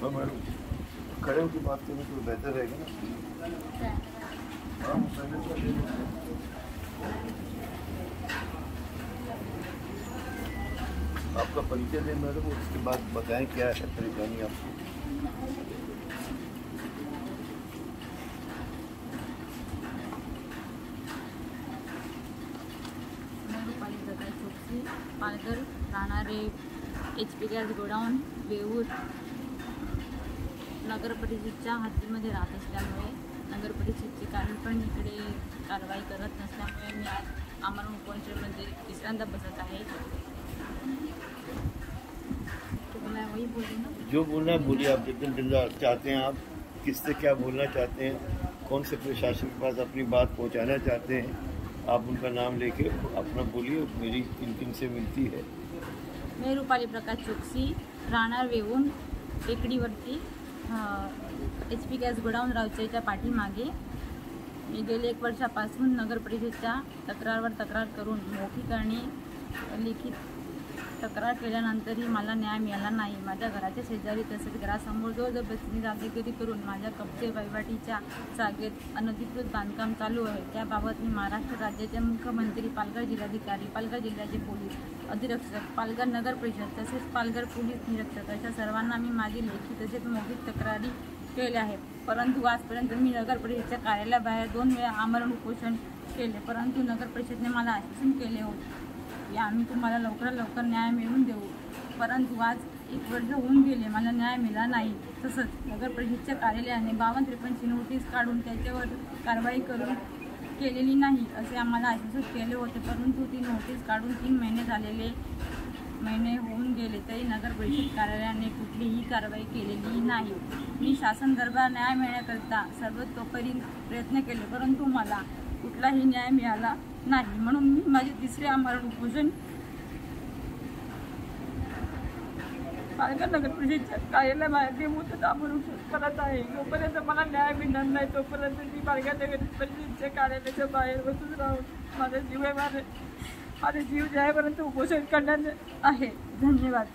Madam खड़े होकर बात करने तो बेहतर रहेगा ना। हाँ, आपका परिचय दें मैडम, उसके बाद बताएं क्या है परेशानी आपको। पालघर राहणारे HP गॅस गोडाऊन वेऊर नगर परिषदेच्या हद्दीमध्ये राहत असल्यामुळे नगर परिषदेचे काही पण इकडे कारवाई करत नसल्यामुळे मी आज आमरण उपोषणामध्ये तिसऱ्यांदा बसत आहे। तो मैं वही बोलूँ ना, जो बोलना है बोलिए। आप जितना चाहते हैं, आप किससे क्या बोलना चाहते हैं, कौन से प्रशासन के पास अपनी बात पहुंचाना चाहते हैं, आप उनका नाम लेके अपना बोलिए। मेरी किन से मिलती है। मैं रूपाली प्रकाश चोक्सी राहणार वेऊन टेकडीवरती HP गॅस गोडाऊन रावचेच्या पाठीमागे मी गेले 1 वर्षापासून नगर परिषदेच्या तक्रारवर तक्रार करून मौखिक लिखित तक्रार केल्यानंतरही मला न्याय मिळाला नाही। माझ्या घराच्या शेजारी तसेच घरासमोर जबरदस्तीने दादागिरी करून माझ्या कब्जे वहिवाटीच्या जागेत अनधिकृत बांधकाम चालू आहे। त्याबाबत मी महाराष्ट्र राज्याचे मुख्यमंत्री, पालघर जिल्हाधिकारी, पालघर जिल्ह्याचे पोलीस अधीक्षक, पालघर नगर परिषद तसेच पालघर पोलीस निरीक्षक अशा सर्वांना मी माझी लेखी तसेच मौखिक तक्रारी केल्या आहे। परंतु आजपर्यंत मी नगर परिषदेच्या कार्यालयाबाहेर 2 वेळा आमरण उपोषण केले, परंतु नगर परिषदेने मला आश्वासन केले होते की आम्ही तुम्हाला लवकरात लवकर न्याय मिळवून देऊ। परंतु आज 1 वर्ष होऊन गेले, मला न्याय मिळाला नाही। तसंच नगर परिषदेच्या कार्यालयाने 52-53ची नोटीस काढून त्याच्यावर कारवाई करून केलेली नाही असे आम्हाला आश्वासन केले होते, परंतु ती नोटीस काढून 3 महिने होऊन गेले तरी नगर परिषद कार्यालयाने कुठलीही कारवाई केलेली नाही। मी शासन दरबार न्याय मिळण्याकरिता सर्वतोपरी प्रयत्न केले, परंतु मला कुठलाही न्याय मिळाला नाही। म्हणून मी माझे 3रे आमरण उपोषण पालघर नगर परिषदेच्या कार्यालयाबाहेर देऊन आमरण करत आहे। जोपर्यंत मला न्याय मिळणार नाही तोपर्यंत मी पालघर नगर परिषदेच्या कार्यालयाच्या बाहेर बसून राहून माझा जीव जाईपर्यंत उपोषण करणार आहे। धन्यवाद।